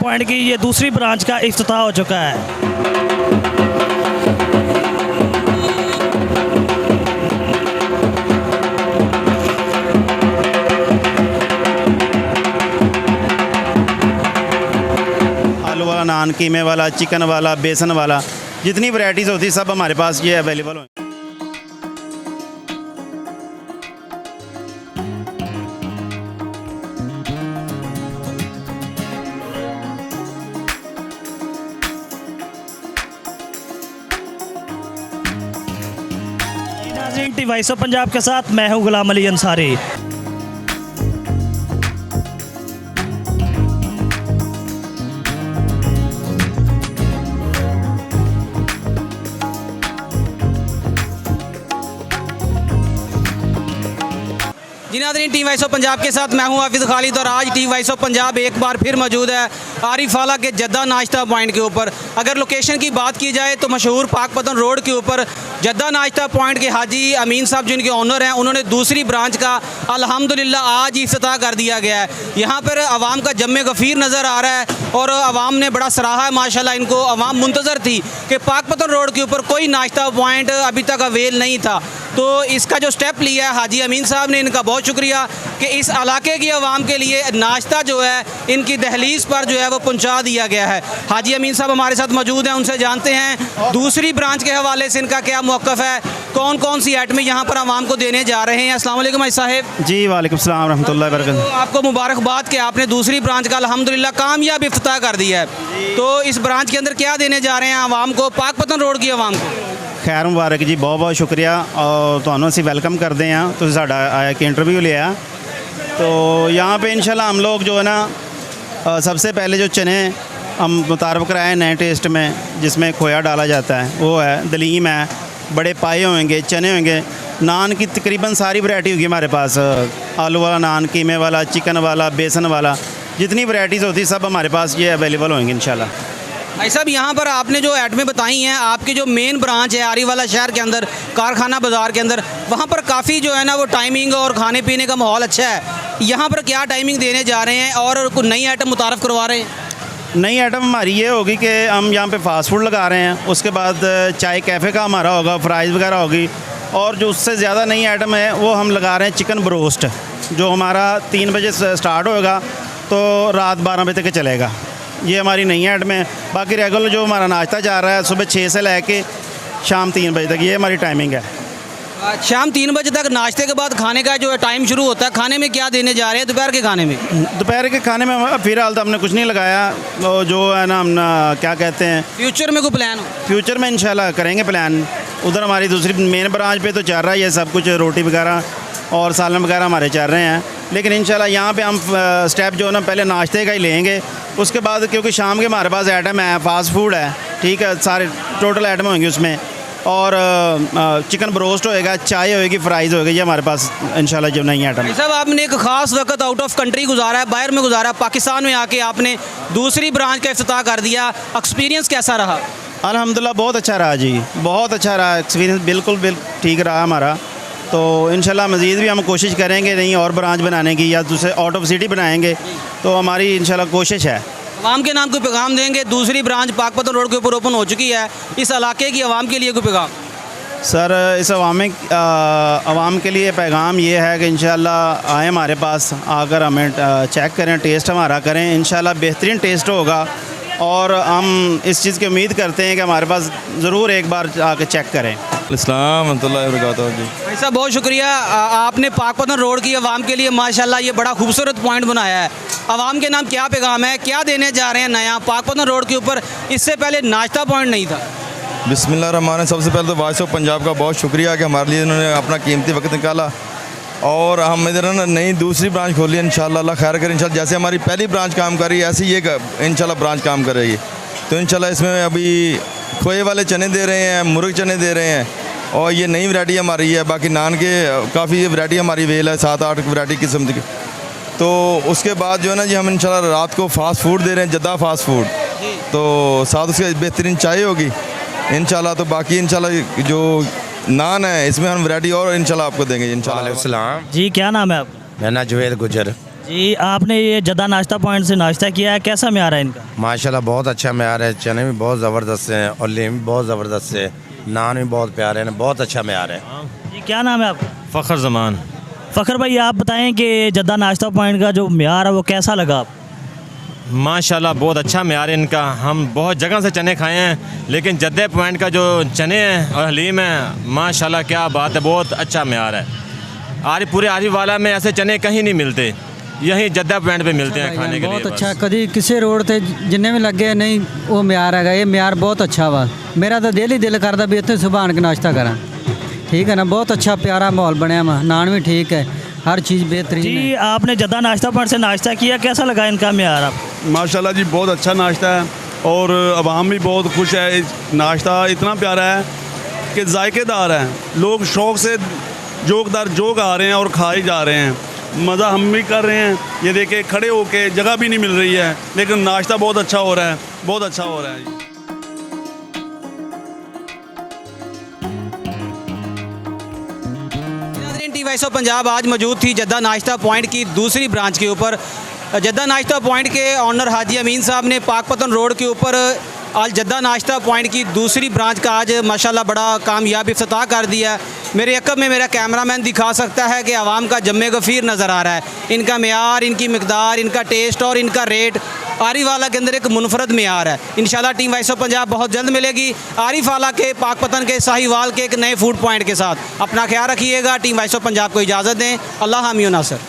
Point की ये दूसरी ब्रांच का इफ्तिताह हो चुका है। आलू वाला, नान, कीमे वाला, चिकन वाला, बेसन वाला, जितनी वैरायटीज़ होती है सब हमारे पास ये अवेलेबल हो। नाज़रीन, टी वॉइस ऑफ पंजाब के साथ मैं हूं गुलाम अली अंसारी। जी नाज़रीन, टी वॉइस ऑफ पंजाब के साथ मैं हूं हाफिज़ खालिद और आज टी वॉइस ऑफ पंजाब एक बार फिर मौजूद है आरिफ आला के जद्दा नाश्ता पॉइंट के ऊपर। अगर लोकेशन की बात की जाए तो मशहूर पाकपतन रोड के ऊपर जद्दा नाश्ता पॉइंट के हाजी अमीन साहब जिनके ऑनर हैं, उन्होंने दूसरी ब्रांच का अल्हम्दुलिल्लाह आज ही इफ्तिताह कर दिया गया है। यहाँ पर आवाम का जम्मे गफ़ीर नज़र आ रहा है और आवाम ने बड़ा सराहा है माशाल्लाह इनको। आवाम मुंतज़र थी कि पाकपतन रोड के ऊपर कोई नाश्ता पॉइंट अभी तक अवेल नहीं था, तो इसका जो स्टेप लिया है हाजी अमीन साहब ने, इनका बहुत शुक्रिया कि इस इलाके की आवाम के लिए नाश्ता जो है इनकी दहलीज पर जो है वो पहुंचा दिया गया है। हाजी अमीन साहब हमारे साथ मौजूद हैं, उनसे जानते हैं दूसरी ब्रांच के हवाले से इनका क्या मौक़िफ़ है, कौन कौन सी आइटमें यहाँ पर आवाम को देने जा रहे हैं। अस्सलाम वालेकुम हाजी साहब। जी वालेकुम सलाम रहमतुल्लाहि व बरकातहू। तो आपको मुबारकबाद कि आपने दूसरी ब्रांच का अल्हम्दुलिल्लाह कामयाब इफ्तिताह कर दिया है। तो इस ब्रांच के अंदर क्या देने जा रहे हैं आवाम को, पाकपतन रोड की आवाम को? खैर मुबारक जी, बहुत बहुत शुक्रिया और ਤੁਹਾਨੂੰ ਅਸੀਂ वेलकम करते हैं। तो साड़ा आया कि इंटरव्यू लिया तो यहाँ पे इंशाल्लाह हम लोग जो है ना सबसे पहले जो चने हम मुतारफ़ कराए नए टेस्ट में जिसमें खोया डाला जाता है वो है, दलीम है, बड़े पाए होंगे, चने होंगे, नान की तकरीबन सारी वैरायटी होगी हमारे पास। आलू वाला नान, कीमे वाला, चिकन वाला, बेसन वाला, जितनी वैरायटीज़ होती सब हमारे पास ये अवेलेबल होंगी इंशाल्लाह। भाई साहब, यहाँ पर आपने जो आइटमें बताई हैं, आपकी जो मेन ब्रांच है आरी वाला शहर के अंदर कारखाना बाज़ार के अंदर, वहाँ पर काफ़ी जो है ना वो टाइमिंग और खाने पीने का माहौल अच्छा है। यहाँ पर क्या टाइमिंग देने जा रहे हैं और कोई नई आइटम मुतारफ़ करवा रहे हैं? नई आइटम हमारी ये होगी कि हम यहाँ पे फास्ट फूड लगा रहे हैं, उसके बाद चाय कैफ़े का हमारा होगा, फ्राइज़ वगैरह होगी, और जो उससे ज़्यादा नई आइटम है वो हम लगा रहे हैं चिकन ब्रोस्ट, जो हमारा 3 बजे स्टार्ट होगा तो रात 12 बजे तक चलेगा। ये हमारी नई आइटम है। बाकी रेगुलर जो हमारा नाश्ता जा रहा है सुबह 6 से लेके शाम 3 बजे तक, ये हमारी टाइमिंग है। शाम 3 बजे तक नाश्ते के बाद खाने का जो है टाइम शुरू होता है। खाने में क्या देने जा रहे हैं दोपहर के खाने में? दोपहर के खाने में फ़िलहाल तो हमने कुछ नहीं लगाया, तो जो है ना हम क्या कहते हैं, फ्यूचर में कोई प्लान हो? फ्यूचर में इंशाल्लाह करेंगे प्लान। उधर हमारी दूसरी मेन ब्रांच पे तो चल रहा है ये सब कुछ, रोटी वगैरह और सालन वगैरह हमारे चल रहे हैं, लेकिन इंशाल्लाह यहाँ पे हम स्टेप जो है ना पहले नाश्ते का ही लेंगे, उसके बाद क्योंकि शाम के हमारे पास आइटम है, फास्ट फूड है, ठीक है, सारे टोटल आइटम होंगे उसमें, और चिकन ब्रोस्ट होएगा, चाय होएगी, फ्राइज़ होएगी, ये हमारे पास इंशाल्लाह जो नई आइटम है। साहब, आपने एक ख़ास वक्त आउट ऑफ कंट्री गुजारा है, बाहर में गुजारा, पाकिस्तान में आके आपने दूसरी ब्रांच का इफ्तिताह कर दिया, एक्सपीरियंस कैसा रहा? अल्हम्दुलिल्लाह बहुत अच्छा रहा जी, बहुत अच्छा रहा, एक्सपीरियंस बिल्कुल ठीक रहा हमारा। तो इंशाल्लाह मज़ीद भी हम कोशिश करेंगे नहीं और ब्रांच बनाने की, या दूसरे आउट ऑफ सिटी बनाएंगे, तो हमारी इंशाल्लाह कोशिश है। आवाम के नाम कोई पैगाम देंगे? दूसरी ब्रांच पाकपतन रोड के ऊपर ओपन हो चुकी है, इस इलाके की आवाम के लिए कोई पैगाम? सर, इस आवाम के लिए पैगाम ये है कि इंशाल्लाह आए हमारे पास, आकर हमें चेक करें, टेस्ट हमारा करें, इंशाल्लाह बेहतरीन टेस्ट होगा, और हम इस चीज़ की उम्मीद करते हैं कि हमारे पास ज़रूर एक बार आकर चेक करें। अस्सलाम वालेकुम वरहमतुल्लाहि जी। भाई साहब, बहुत शुक्रिया, आपने पाकपतन रोड की आवाम के लिए माशाल्लाह ये बड़ा खूबसूरत पॉइंट बनाया है। आवाम के नाम क्या पैगाम है, क्या देने जा रहे हैं नया पाकपतन रोड के ऊपर? इससे पहले नाश्ता पॉइंट नहीं था। बिस्मिल्लाहिर्रहमानिर्रहीम। सबसे पहले तो वॉइस ऑफ पंजाब का बहुत शुक्रिया कि हमारे लिए इन्होंने अपना कीमती वक्त निकाला, और हम इधर ना नई दूसरी ब्रांच खोली है। इंशाल्लाह अल्लाह खैर करे। इंशाल्लाह जैसे हमारी पहली ब्रांच काम कर रही है ऐसे ही ये इंशाल्लाह ब्रांच काम करेगी। तो इंशाल्लाह इसमें अभी खोए वाले चने दे रहे हैं, मुर्ग चने दे रहे हैं, और ये नई वैरायटी हमारी है। बाकी नान के काफ़ी वैरायटी हमारी वेल है, 7-8 वैरायटी किस्म की। तो उसके बाद जो है ना जी, हम इंशाल्लाह रात को फास्ट फूड दे रहे हैं, जद्दा फास्ट फूड, तो साथ उसके बेहतरीन चाय होगी इंशाल्लाह। तो बाकी इंशाल्लाह जो नान है इसमें हम वैरायटी और इंशाल्लाह आपको देंगे इंशाल्लाह। वालेकुम सलाम। जी, क्या नाम है आप? मेरा नाम जुवेद गुजर। जी आपने ये जद्दा नाश्ता पॉइंट से नाश्ता किया है, कैसा म्यार है इनका? माशाल्लाह बहुत अच्छा म्यार है। चने भी बहुत ज़बरदस्त हैं और लीम भी बहुत ज़बरदस्त है। नान भी बहुत प्यारे हैं, बहुत अच्छा म्यार है। जी क्या नाम है आपका? फ़खर ज़मान। फ़खर भाई आप बताएं कि जद्दा नाश्ता पॉइंट का जो म्यार है वो कैसा लगा आप? माशाल्लाह बहुत अच्छा म्यार है इनका। हम बहुत जगह से चने खाए हैं, लेकिन जद्दे पॉइंट का जो चने हैं और हलीम है, माशाल्लाह क्या बात है, बहुत अच्छा म्यार है। पूरे आरिफ वाला में ऐसे चने कहीं नहीं मिलते, यहीं जद्दा पॉइंट पे मिलते हैं खाने के लिए। बहुत अच्छा, कभी किसी रोड ਤੇ ਜਿੰਨੇ ਵੀ ਲੱਗੇ ਨਹੀਂ ਉਹ ਮਿਆਰ ਹੈਗਾ। ਇਹ ਮਿਆਰ ਬਹੁਤ ਅੱਛਾ ਵਾ। ਮੇਰਾ ਤਾਂ ਦਿਲ ਹੀ ਦਿਲ ਕਰਦਾ ਵੀ ਇੱਥੇ ਸੁਬਹ ਆਣ ਕੇ ਨਾਸ਼ਤਾ ਕਰਾਂ। ਠੀਕ है ना, बहुत अच्छा प्यारा माहौल बनया वा। नान भी ठीक है, हर चीज़ बेहतरीन है। जी आपने जद्दा नाश्ता पॉइंट से नाश्ता किया, कैसा लगा इनका म्यार आप? माशाल्लाह जी बहुत अच्छा नाश्ता है और अवाम भी बहुत खुश है। नाश्ता इतना प्यारा है कि जायकेदार है। लोग शौक़ से जोक आ रहे हैं और खा ही जा रहे हैं। मज़ा हम भी कर रहे हैं। ये देखिए खड़े होके जगह भी नहीं मिल रही है, लेकिन नाश्ता बहुत अच्छा हो रहा है, बहुत अच्छा हो रहा है। टी वाइस ऑफ पंजाब आज मौजूद थी जद्दा नाश्ता पॉइंट की दूसरी ब्रांच के ऊपर। जद्दा नाश्ता पॉइंट के ऑनर हाजी अमीन साहब ने पाकपतन रोड के ऊपर आज जद्दा नाश्ता पॉइंट की दूसरी ब्रांच का आज माशाल्लाह बड़ा कामयाब इफ्तिताह कर दिया। मेरे अकब में मेरा कैमरामैन दिखा सकता है कि आवाम का जम्मे गफ़ीर नज़र आ रहा है। इनका म्यार, इनकी मिकदार, इनका टेस्ट और इनका रेट आरिफ वाला के अंदर एक मुनफरद म्यार है। इंशाल्लाह टीम वाइस ऑफ पंजाब बहुत जल्द मिलेगी आरिफ वाला के पाकपतन के साहिवाल के एक नए फूड पॉइंट के साथ। अपना ख्याल रखिएगा। टीम वाइस ऑफ पंजाब को इजाज़त दें। अल्लाह हामी नासर।